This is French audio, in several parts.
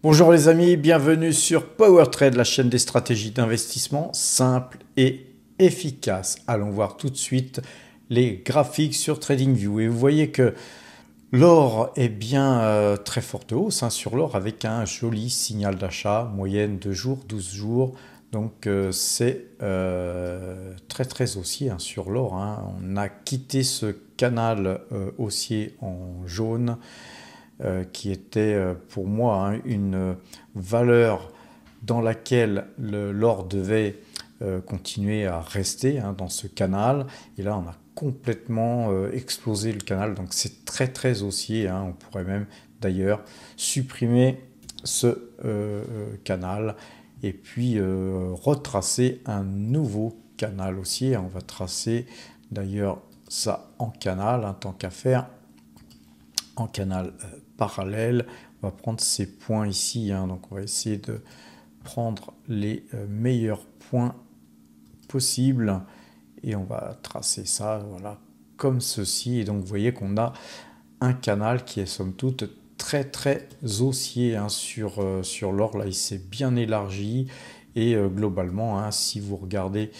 Bonjour les amis, bienvenue sur PowerTrade, la chaîne des stratégies d'investissement simples et efficaces. Allons voir tout de suite les graphiques sur TradingView. Et vous voyez que l'or est bien très forte hausse sur l'or avec un joli signal d'achat, moyenne de jours, 12 jours. Donc c'est très haussier sur l'or. On a quitté ce canal haussier en jaune qui était pour moi une valeur dans laquelle l'or devait continuer à rester dans ce canal. Et là, on a complètement explosé le canal. Donc c'est très haussier. On pourrait même d'ailleurs supprimer ce canal et puis retracer un nouveau canal haussier. On va tracer d'ailleurs ça en canal, tant qu'à faire, en canal parallèle. On va prendre ces points ici, donc on va essayer de prendre les meilleurs points possibles et on va tracer ça, voilà, comme ceci. Et donc vous voyez qu'on a un canal qui est somme toute très haussier sur l'or. Là, il s'est bien élargi et globalement, si vous regardez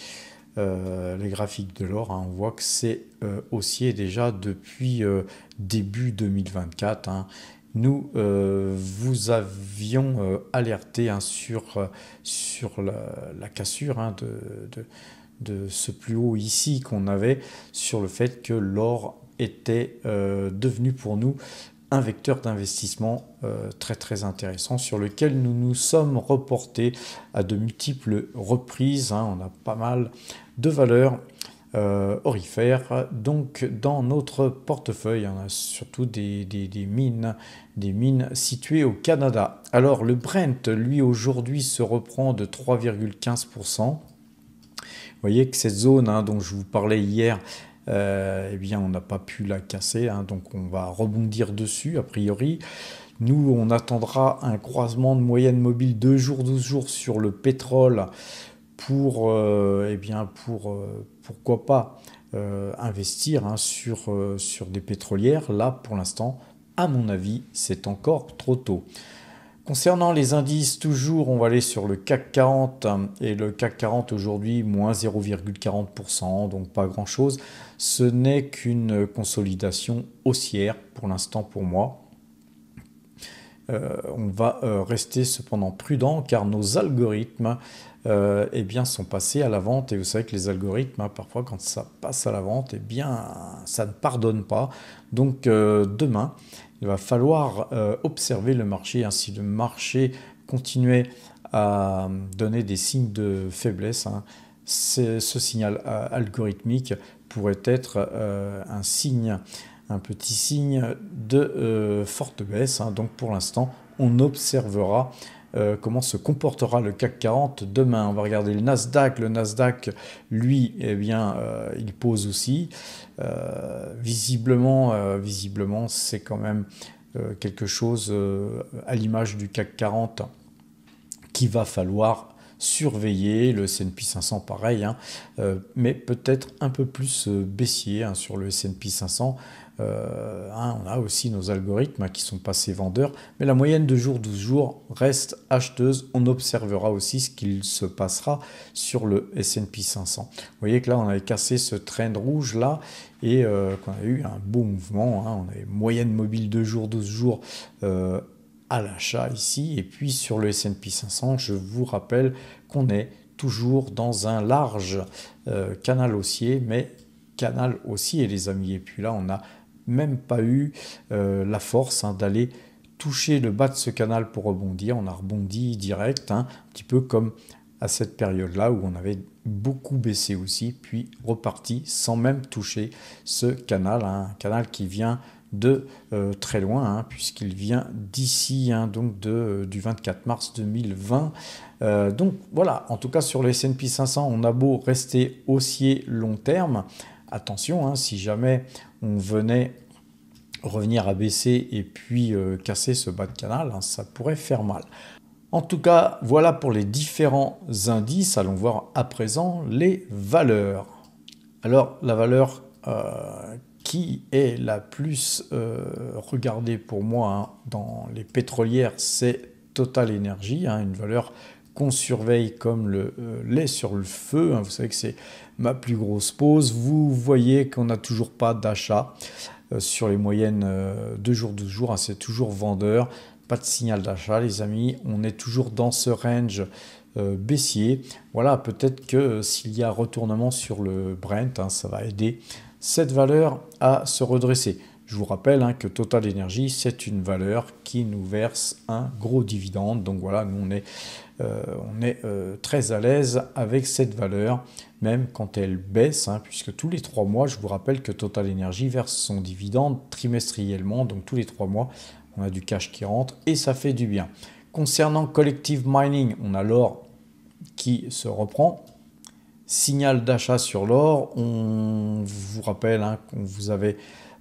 les graphiques de l'or, on voit que c'est haussier déjà depuis début 2024. Nous vous avions alerté sur la cassure de ce plus haut ici qu'on avait, sur le fait que l'or était devenu pour nous un vecteur d'investissement très intéressant sur lequel nous nous sommes reportés à de multiples reprises. On a pas mal de valeurs aurifères donc dans notre portefeuille. On a surtout des mines situées au Canada. Alors le Brent, lui, aujourd'hui se reprend de 3,15%. Vous voyez que cette zone dont je vous parlais hier, eh bien, on n'a pas pu la casser, donc on va rebondir dessus a priori. Nous, on attendra un croisement de moyenne mobile 2 jours, 12 jours sur le pétrole pour, pourquoi pas investir sur des pétrolières. Là, pour l'instant, à mon avis, c'est encore trop tôt. Concernant les indices, toujours, on va aller sur le CAC 40 et le CAC 40 aujourd'hui, moins 0,40%, donc pas grand-chose. Ce n'est qu'une consolidation haussière pour l'instant pour moi. On va rester cependant prudent car nos algorithmes sont passés à la vente. Et vous savez que les algorithmes, parfois quand ça passe à la vente, ça ne pardonne pas. Donc demain, il va falloir observer le marché. Si le marché continuait à donner des signes de faiblesse, ce signal algorithmique pourrait être un petit signe de forte baisse. Donc pour l'instant, on observera comment se comportera le CAC 40 demain. On va regarder le Nasdaq. Le Nasdaq, lui, il pose aussi. Visiblement, c'est quand même quelque chose à l'image du CAC 40 qu'il va falloir surveiller. Le S&P 500 pareil, mais peut-être un peu plus baissier sur le S&P 500. On a aussi nos algorithmes qui sont passés vendeurs, mais la moyenne de jours 12 jours reste acheteuse. On observera aussi ce qu'il se passera sur le S&P 500. Vous voyez que là on avait cassé ce trend rouge là et qu'on a eu un beau mouvement. On avait moyenne mobile de jours 12 jours à l'achat ici, et puis sur le S&P 500, je vous rappelle qu'on est toujours dans un large canal haussier, mais canal haussier les amis. Et puis là on n'a même pas eu la force d'aller toucher le bas de ce canal pour rebondir. On a rebondi direct, un petit peu comme à cette période-là où on avait beaucoup baissé aussi, puis reparti sans même toucher ce canal, un canal qui vient de très loin, puisqu'il vient d'ici, donc du 24 mars 2020. Donc voilà, en tout cas sur le S&P 500, on a beau rester haussier long terme, attention, si jamais on venait revenir à baisser et puis casser ce bas de canal, ça pourrait faire mal. En tout cas, voilà pour les différents indices. Allons voir à présent les valeurs. Alors, la valeur qui est la plus regardée pour moi dans les pétrolières, c'est Total Energy, hein, une valeur qu'on surveille comme le lait sur le feu. Hein. Vous savez que c'est ma plus grosse pause. Vous voyez qu'on n'a toujours pas d'achat sur les moyennes 2 jours, 12 jours. Hein, c'est toujours vendeur. Pas de signal d'achat, les amis. On est toujours dans ce range baissier. Voilà, peut-être que s'il y a retournement sur le Brent, hein, ça va aider cette valeur à se redresser. Je vous rappelle hein, que Total Energy, c'est une valeur qui nous verse un gros dividende. Donc voilà, nous on est très à l'aise avec cette valeur, même quand elle baisse, hein, puisque tous les 3 mois, je vous rappelle que Total Energy verse son dividende trimestriellement. Donc tous les 3 mois, on a du cash qui rentre et ça fait du bien. Concernant Collective Mining, on a l'or qui se reprend. Signal d'achat sur l'or. On vous rappelle hein, qu'on vous avait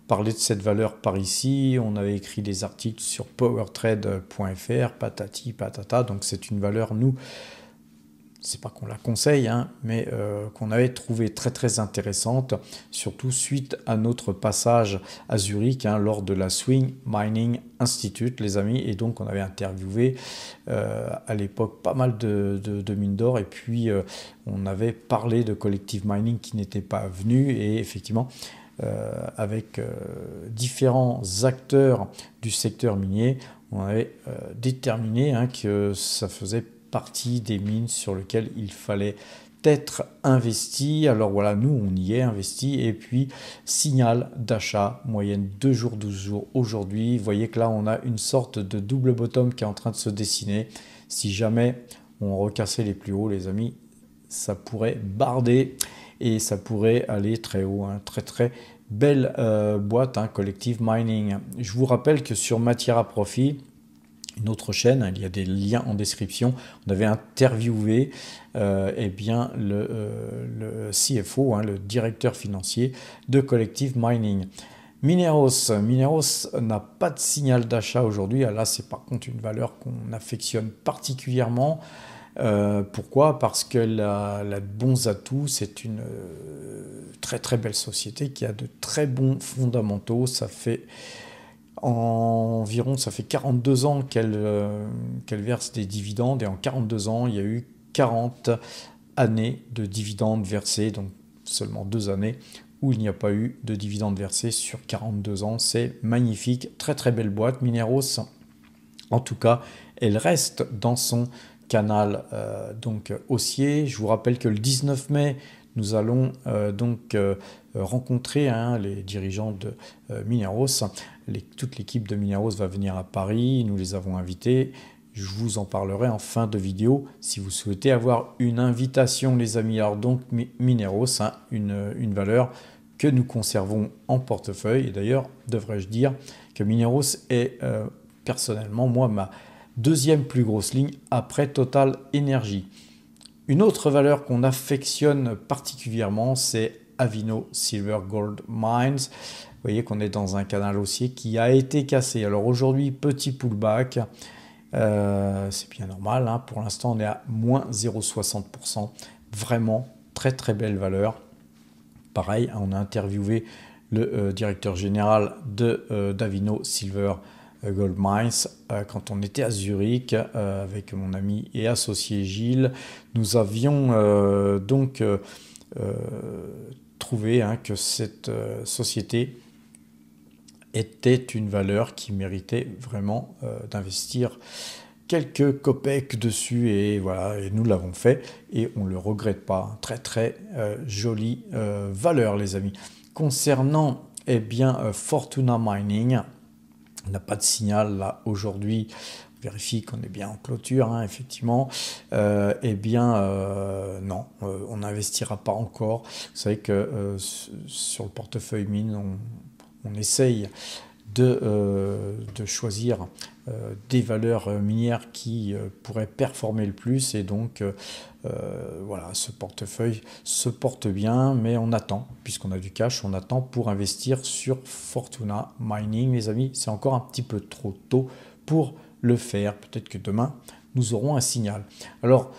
parlé de cette valeur par ici. On avait écrit des articles sur powertrade.fr, patati patata. Donc c'est une valeur, nous, c'est pas qu'on la conseille, hein, mais qu'on avait trouvé très très intéressante, surtout suite à notre passage à Zurich hein, lors de la Swing Mining Institute, les amis. Et donc on avait interviewé à l'époque pas mal de mines d'or, et puis on avait parlé de Collective Mining qui n'était pas venu, et effectivement avec différents acteurs du secteur minier, on avait déterminé hein, que ça faisait partie des mines sur lesquelles il fallait être investi. Alors voilà, nous on y est investi, et puis signal d'achat, moyenne 2 jours, 12 jours aujourd'hui. Vous voyez que là on a une sorte de double bottom qui est en train de se dessiner. Si jamais on recassait les plus hauts, les amis, ça pourrait barder et ça pourrait aller très haut, hein. Très très belle boîte, hein, Collective Mining. Je vous rappelle que sur Matière à Profit, une autre chaîne, il y a des liens en description, on avait interviewé eh bien, le CFO, hein, le directeur financier de Collective Mining. Mineros n'a pas de signal d'achat aujourd'hui. Là, c'est par contre une valeur qu'on affectionne particulièrement. Pourquoi? Parce qu'elle a de bons atouts. C'est une très très belle société qui a de très bons fondamentaux. Ça fait 42 ans qu'elle verse des dividendes, et en 42 ans, il y a eu 40 années de dividendes versés, donc seulement 2 années où il n'y a pas eu de dividendes versés sur 42 ans. C'est magnifique, très très belle boîte. Mineros, en tout cas, elle reste dans son canal donc haussier. Je vous rappelle que le 19 mai, nous allons rencontrer hein, les dirigeants de Mineros. Toute l'équipe de Mineros va venir à Paris, nous les avons invités. Je vous en parlerai en fin de vidéo si vous souhaitez avoir une invitation, les amis. Alors donc Mineros, hein, une valeur que nous conservons en portefeuille. Et d'ailleurs, devrais-je dire que Mineros est personnellement, moi, ma deuxième plus grosse ligne après Total Energy. Une autre valeur qu'on affectionne particulièrement, c'est Avino Silver Gold Mines. Vous voyez qu'on est dans un canal haussier qui a été cassé. Alors aujourd'hui, petit pullback. C'est bien normal. Hein. Pour l'instant, on est à moins 0,60%. Vraiment très très belle valeur. Pareil, on a interviewé le directeur général d'Avino Silver Gold Mines quand on était à Zurich avec mon ami et associé Gilles. Nous avions trouvé hein, que cette société était une valeur qui méritait vraiment d'investir quelques copecs dessus, et voilà, et nous l'avons fait et on ne le regrette pas. Très très jolie valeur, les amis. Concernant eh bien, Fortuna Mining, on n'a pas de signal là aujourd'hui. On vérifie qu'on est bien en clôture, hein, effectivement. Eh bien, non, on n'investira pas encore. Vous savez que sur le portefeuille mine, on essaye de choisir des valeurs minières qui pourraient performer le plus, et donc voilà, ce portefeuille se porte bien, mais on attend, puisqu'on a du cash, on attend pour investir sur Fortuna Mining, les amis. C'est encore un petit peu trop tôt pour le faire. Peut-être que demain nous aurons un signal. Alors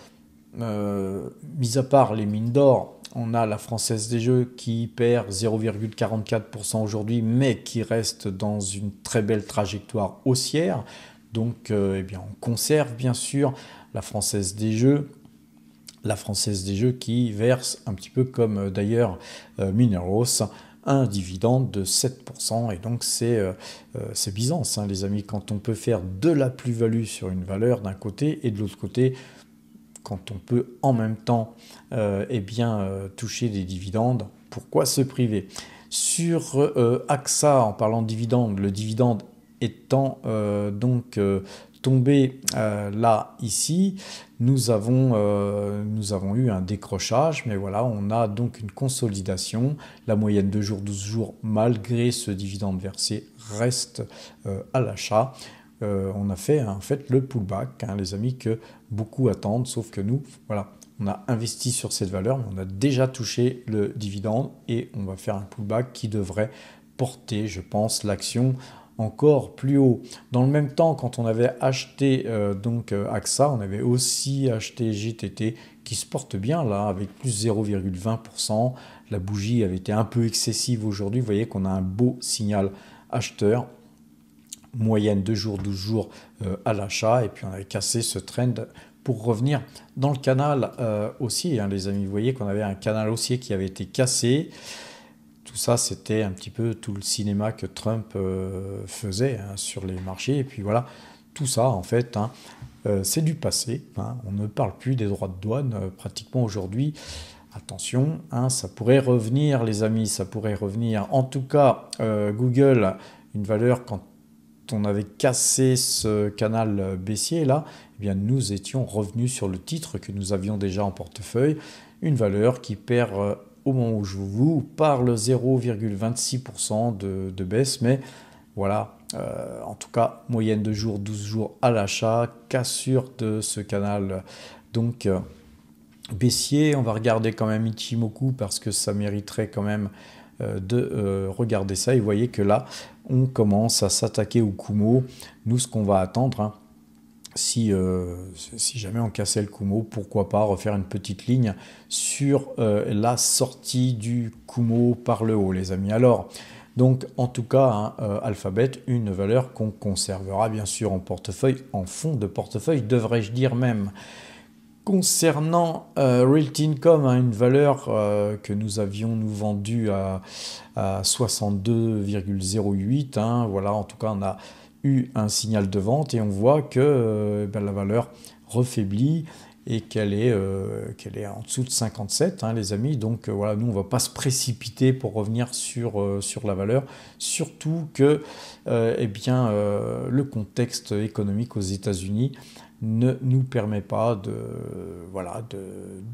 mis à part les mines d'or, on a la Française des Jeux qui perd 0,44% aujourd'hui, mais qui reste dans une très belle trajectoire haussière. Donc, eh bien, on conserve bien sûr la Française des Jeux. La Française des Jeux qui verse un petit peu comme d'ailleurs Mineros un dividende de 7%. Et donc c'est Byzance, hein, les amis, quand on peut faire de la plus-value sur une valeur d'un côté et de l'autre côté, quand on peut en même temps eh bien, toucher des dividendes, pourquoi se priver? Sur AXA, en parlant de dividende, le dividende étant tombé là, ici, nous avons eu un décrochage, mais voilà, on a donc une consolidation. La moyenne de jours, 12 jours, malgré ce dividende versé, reste à l'achat. On a fait en fait le pullback, hein, les amis, que beaucoup attendent, sauf que nous, voilà, on a investi sur cette valeur, mais on a déjà touché le dividende et on va faire un pullback qui devrait porter, je pense, l'action encore plus haut. Dans le même temps, quand on avait acheté AXA, on avait aussi acheté GTT qui se porte bien là avec plus 0,20%. La bougie avait été un peu excessive aujourd'hui. Vous voyez qu'on a un beau signal acheteur. Moyenne 2 jours, 12 jours à l'achat. Et puis on avait cassé ce trend pour revenir dans le canal haussier, hein, les amis. Vous voyez qu'on avait un canal haussier qui avait été cassé. Tout ça, c'était un petit peu tout le cinéma que Trump faisait, hein, sur les marchés. Et puis voilà, tout ça, en fait, hein, c'est du passé, hein. On ne parle plus des droits de douane pratiquement aujourd'hui. Attention, hein, ça pourrait revenir, les amis, ça pourrait revenir. En tout cas, Google, une valeur, quand on avait cassé ce canal baissier là, eh bien nous étions revenus sur le titre que nous avions déjà en portefeuille, une valeur qui perd au moment où je vous parle 0,26% de baisse, mais voilà, en tout cas moyenne de jours, 12 jours à l'achat, cassure de ce canal donc baissier. On va regarder quand même Ichimoku parce que ça mériterait quand même de regarder ça. Et vous voyez que là, on commence à s'attaquer au Kumo. Nous, ce qu'on va attendre, hein, si jamais on cassait le Kumo, pourquoi pas refaire une petite ligne sur la sortie du Kumo par le haut, les amis. Alors, donc, en tout cas, hein, Alphabet, une valeur qu'on conservera bien sûr en portefeuille, en fond de portefeuille, devrais-je dire même. Concernant Realty Income, hein, une valeur que nous avions vendue à 62,08, hein, voilà, en tout cas on a eu un signal de vente et on voit que la valeur refaiblit et qu'elle est en dessous de 57, hein, les amis. Donc voilà, nous on ne va pas se précipiter pour revenir sur la valeur, surtout que le contexte économique aux États-Unis ne nous permet pas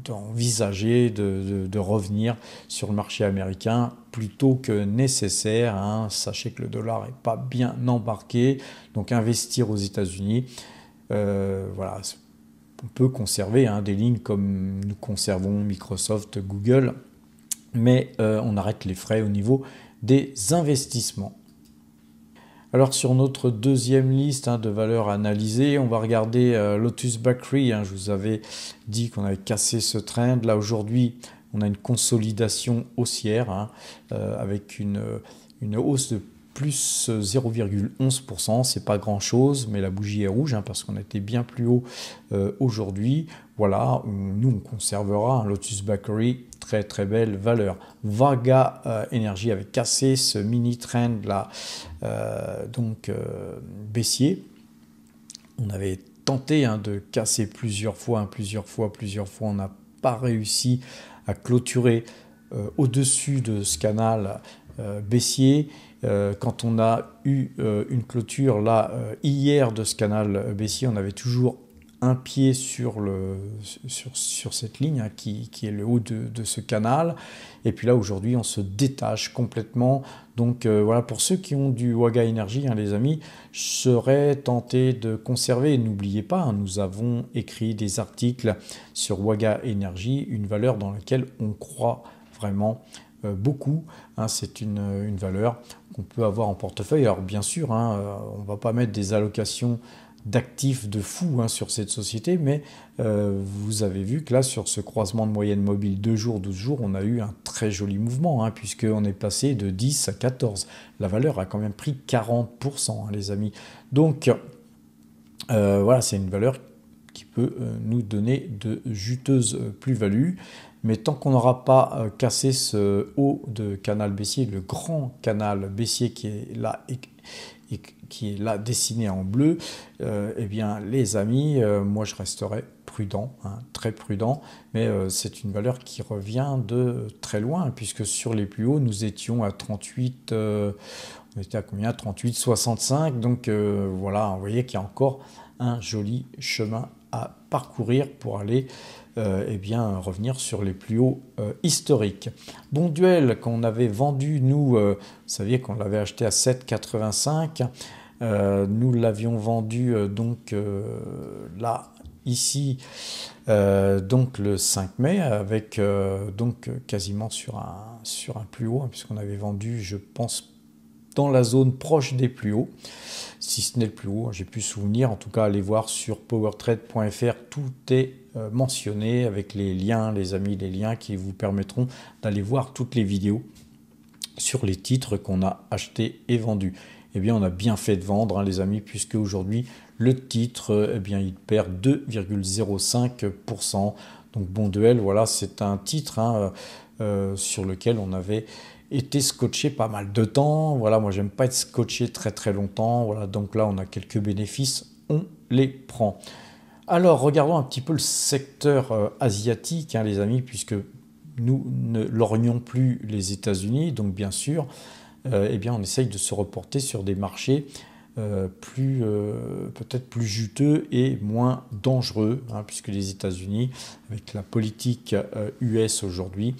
d'envisager de revenir sur le marché américain plutôt que nécessaire, hein. Sachez que le dollar n'est pas bien embarqué, donc investir aux États-Unis, voilà, on peut conserver, hein, des lignes comme nous conservons Microsoft, Google, mais on arrête les frais au niveau des investissements. Alors sur notre deuxième liste, hein, de valeurs analysées, on va regarder Lotus Bakery, hein. Je vous avais dit qu'on avait cassé ce trend. Là aujourd'hui, on a une consolidation haussière, hein, avec une hausse de plus 0,11%. C'est pas grand chose, mais la bougie est rouge, hein, parce qu'on était bien plus haut aujourd'hui. Voilà, nous on conservera un Lotus Bakery, très très belle valeur. Vaga Energy avait cassé ce mini trend là, baissier. On avait tenté, hein, de casser plusieurs fois, on n'a pas réussi à clôturer au-dessus de ce canal baissier. Quand on a eu une clôture là hier de ce canal baissier, on avait toujours un pied sur cette ligne, hein, qui est le haut de ce canal. Et puis là, aujourd'hui, on se détache complètement. Donc voilà, pour ceux qui ont du Waga Energy, hein, les amis, je serais tenté de conserver. N'oubliez pas, hein, nous avons écrit des articles sur Waga Energy, une valeur dans laquelle on croit vraiment beaucoup, hein. C'est une valeur qu'on peut avoir en portefeuille. Alors bien sûr, hein, on ne va pas mettre des allocations d'actifs de fou, hein, sur cette société, mais vous avez vu que là, sur ce croisement de moyenne mobile 2 jours, 12 jours, on a eu un très joli mouvement, hein, puisqu'on est passé de 10 à 14. La valeur a quand même pris 40%, hein, les amis. Donc, Voilà, c'est une valeur qui peut nous donner de juteuses plus-values. Mais tant qu'on n'aura pas cassé ce haut de canal baissier, le grand canal baissier qui est là et qui est là dessiné en bleu, eh bien les amis, moi je resterai prudent, hein, très prudent, mais c'est une valeur qui revient de très loin, puisque sur les plus hauts, nous étions à 38, on était à combien? 38,65, donc voilà, vous voyez qu'il y a encore un joli chemin à parcourir pour aller eh bien, revenir sur les plus hauts historiques. Bonduelle, qu'on avait vendu, nous, vous saviez qu'on l'avait acheté à 7,85. Nous l'avions vendu donc là, ici, donc le 5 mai, avec donc quasiment sur un plus haut, hein, puisqu'on avait vendu, je pense, dans la zone proche des plus hauts, si ce n'est le plus haut, j'ai pu souvenir. En tout cas, allez voir sur powertrade.fr, tout est mentionné avec les liens, les amis, les liens qui vous permettront d'aller voir toutes les vidéos sur les titres qu'on a achetés et vendus. Eh bien, on a bien fait de vendre, hein, les amis, puisque aujourd'hui, le titre, eh bien, il perd 2,05%. Donc, Bonduelle, voilà, c'est un titre hein, sur lequel on avait été scotché pas mal de temps. Voilà, moi, j'aime pas être scotché très très longtemps. Voilà, donc là, on a quelques bénéfices, on les prend. Alors, regardons un petit peu le secteur asiatique, hein, les amis, puisque nous ne lorgnons plus les États-Unis. Donc, bien sûr, eh bien, on essaye de se reporter sur des marchés peut-être plus juteux et moins dangereux, hein, puisque les États-Unis, avec la politique US aujourd'hui,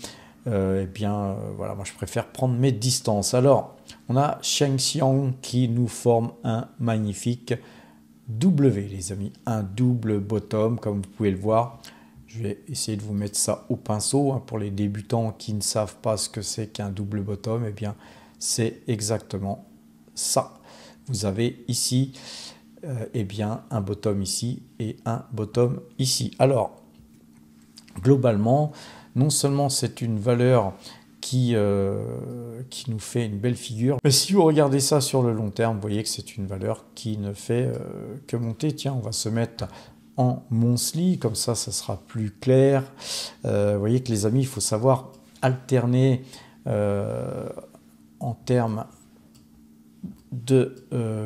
eh bien, voilà, moi je préfère prendre mes distances. Alors, on a Sheng Xiang qui nous forme un magnifique W, les amis, un double bottom, comme vous pouvez le voir. Je vais essayer de vous mettre ça au pinceau, hein, pour les débutants qui ne savent pas ce que c'est qu'un double bottom. Eh bien, c'est exactement ça. Vous avez ici eh bien, un bottom ici et un bottom ici. Alors, globalement, non seulement c'est une valeur qui nous fait une belle figure, mais si vous regardez ça sur le long terme, vous voyez que c'est une valeur qui ne fait que monter. Tiens, on va se mettre en monthly, comme ça sera plus clair. Vous voyez que les amis, il faut savoir alterner en termes de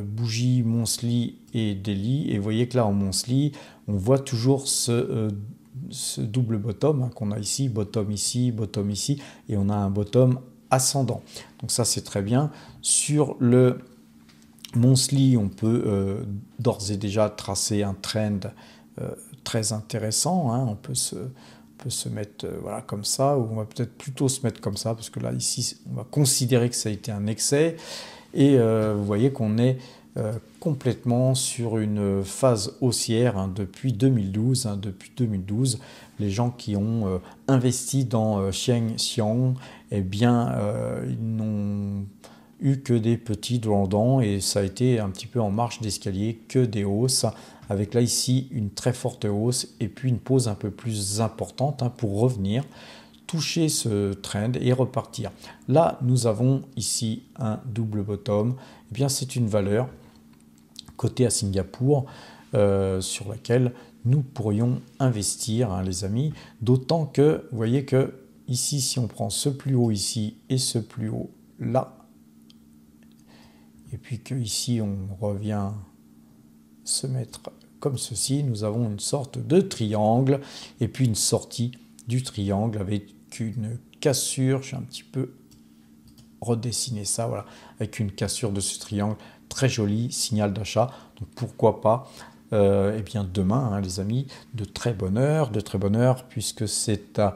bougies monthly et daily. Et vous voyez que là en monthly, on voit toujours ce double bottom, hein, qu'on a ici, bottom ici, et on a un bottom ascendant. Donc ça c'est très bien. Sur le monthly, on peut d'ores et déjà tracer un trend très intéressant, hein. On peut se mettre voilà, comme ça, ou on va peut-être plutôt se mettre comme ça, parce que là ici on va considérer que ça a été un excès. Et vous voyez qu'on est complètement sur une phase haussière, hein, depuis 2012. Hein, depuis 2012, les gens qui ont investi dans Sheng Xiang, eh bien, ils n'ont eu que des petits drawdowns et ça a été un petit peu en marche d'escalier, que des hausses, avec là ici une très forte hausse et puis une pause un peu plus importante, hein, pour revenir toucher ce trend et repartir. Là, nous avons ici un double bottom. Eh bien, c'est une valeur cotée à Singapour sur laquelle nous pourrions investir, hein, les amis. D'autant que, vous voyez que ici, si on prend ce plus haut ici et ce plus haut là, et puis que ici on revient se mettre comme ceci, nous avons une sorte de triangle et puis une sortie du triangle avec une cassure. J'ai un petit peu redessiné ça, voilà, avec une cassure de ce triangle, très joli signal d'achat. Donc pourquoi pas eh bien demain, hein, les amis, de très bonne heure, puisque c'est à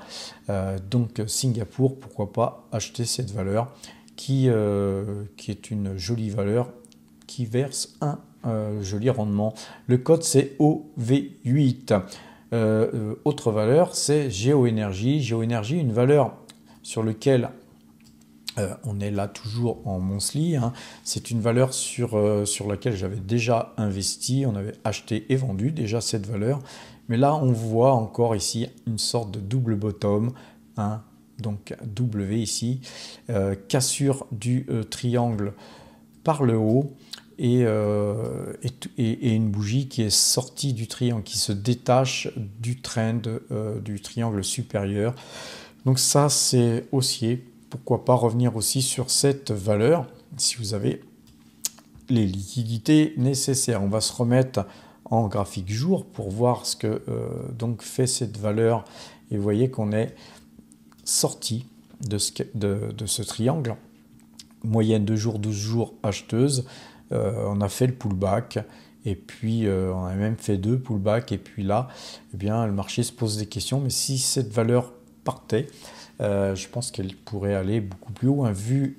donc Singapour, pourquoi pas acheter cette valeur qui est une jolie valeur qui verse un joli rendement. Le code c'est OV8. Autre valeur, c'est Géoénergie. Géoénergie, une valeur sur laquelle on est là toujours en monthly, hein. C'est une valeur sur laquelle j'avais déjà investi. On avait acheté et vendu déjà cette valeur. Mais là, on voit encore ici une sorte de double bottom, hein, donc W ici, cassure du triangle par le haut. et une bougie qui est sortie du triangle, qui se détache du trend du triangle supérieur. Donc ça, c'est haussier. Pourquoi pas revenir aussi sur cette valeur si vous avez les liquidités nécessaires. On va se remettre en graphique jour pour voir ce que donc fait cette valeur. Et vous voyez qu'on est sorti de ce triangle. Moyenne de jours, 12 jours acheteuse. On a fait le pullback. Et puis, on a même fait 2 pullbacks. Et puis là, eh bien, le marché se pose des questions. Mais si cette valeur partait, je pense qu'elle pourrait aller beaucoup plus haut, hein, vu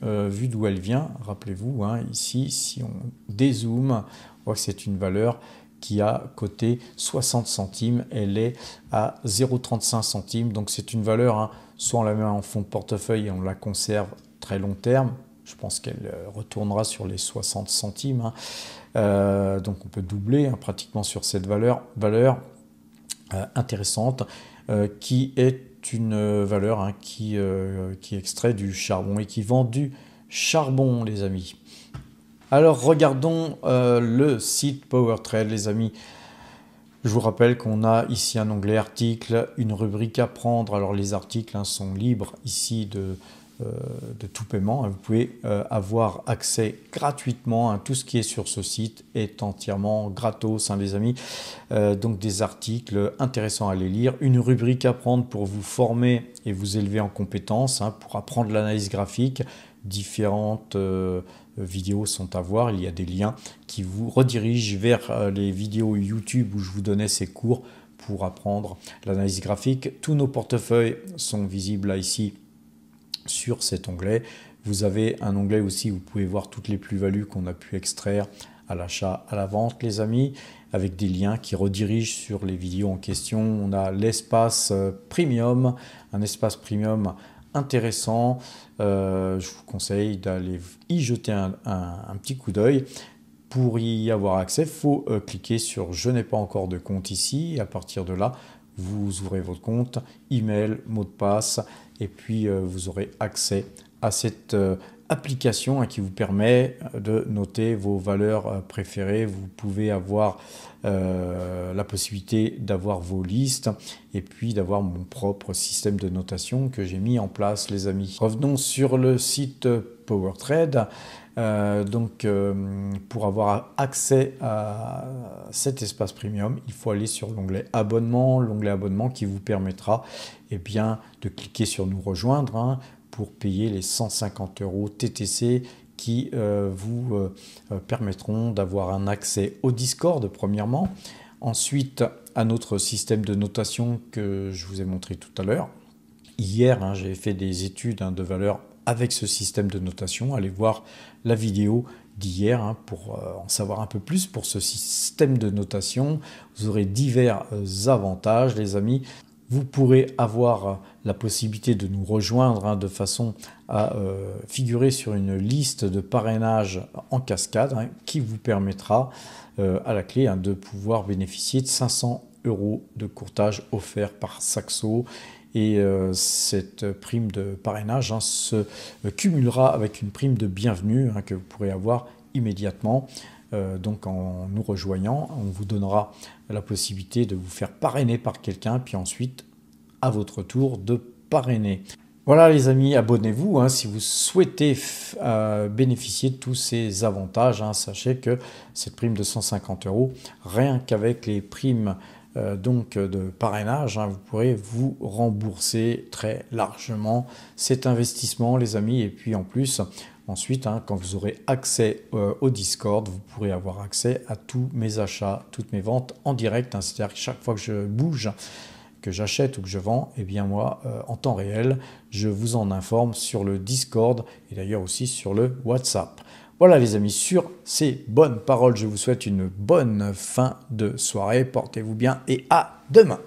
d'où elle vient. Rappelez-vous, hein, ici, si on dézoome, on voit que c'est une valeur qui a coté 60 centimes. Elle est à 0,35 centimes. Donc, c'est une valeur, hein, soit on la met en fond de portefeuille et on la conserve très long terme. Je pense qu'elle retournera sur les 60 centimes. Hein. Donc, on peut doubler, hein, pratiquement sur cette valeur intéressante qui est une valeur, hein, qui extrait du charbon et qui vend du charbon, les amis. Alors, regardons le site PowerTrade, les amis. Je vous rappelle qu'on a ici un onglet articles, une rubrique à prendre. Alors, les articles, hein, sont libres ici de tout paiement. Vous pouvez avoir accès gratuitement, hein. Tout ce qui est sur ce site est entièrement gratos, hein, les amis. Donc des articles intéressants à les lire, une rubrique à prendre pour vous former et vous élever en compétences, hein, pour apprendre l'analyse graphique. Différentes vidéos sont à voir. Il y a des liens qui vous redirigent vers les vidéos YouTube où je vous donnais ces cours pour apprendre l'analyse graphique. Tous nos portefeuilles sont visibles là, ici, sur cet onglet. Vous avez un onglet aussi où vous pouvez voir toutes les plus-values qu'on a pu extraire à l'achat, à la vente, les amis, avec des liens qui redirigent sur les vidéos en question. On a l'espace premium, un espace premium intéressant. Je vous conseille d'aller y jeter un petit coup d'œil. Pour y avoir accès, il faut cliquer sur « Je n'ai pas encore de compte » ici. Et à partir de là, vous ouvrez votre compte, email, mot de passe, et puis vous aurez accès à cette application, hein, qui vous permet de noter vos valeurs préférées. Vous pouvez avoir la possibilité d'avoir vos listes et puis d'avoir mon propre système de notation que j'ai mis en place, les amis. Revenons sur le site PowerTrade. Pour avoir accès à cet espace premium, il faut aller sur l'onglet abonnement qui vous permettra, eh bien, de cliquer sur nous rejoindre, hein, pour payer les 150 € TTC qui vous permettront d'avoir un accès au Discord premièrement, ensuite à notre système de notation que je vous ai montré tout à l'heure. Hier, hein, j'ai fait des études, hein, de valeur avec ce système de notation. Allez voir la vidéo d'hier, hein, pour en savoir un peu plus pour ce système de notation. Vous aurez divers avantages, les amis. Vous pourrez avoir la possibilité de nous rejoindre, hein, de façon à figurer sur une liste de parrainage en cascade, hein, qui vous permettra à la clé, hein, de pouvoir bénéficier de 500 € de courtage offert par Saxo. Et cette prime de parrainage, hein, se cumulera avec une prime de bienvenue, hein, que vous pourrez avoir immédiatement. Donc en nous rejoignant, on vous donnera la possibilité de vous faire parrainer par quelqu'un, puis ensuite à votre tour de parrainer. Voilà, les amis, abonnez-vous, hein, si vous souhaitez bénéficier de tous ces avantages, hein. Sachez que cette prime de 150 €, rien qu'avec les primes de parrainage, hein, vous pourrez vous rembourser très largement cet investissement, les amis. Et puis en plus, ensuite, hein, quand vous aurez accès au Discord, vous pourrez avoir accès à tous mes achats, toutes mes ventes en direct, hein. C'est-à-dire que chaque fois que je bouge, que j'achète ou que je vends, eh bien moi, en temps réel, je vous en informe sur le Discord et d'ailleurs aussi sur le WhatsApp. Voilà, les amis, sur ces bonnes paroles, je vous souhaite une bonne fin de soirée. Portez-vous bien et à demain.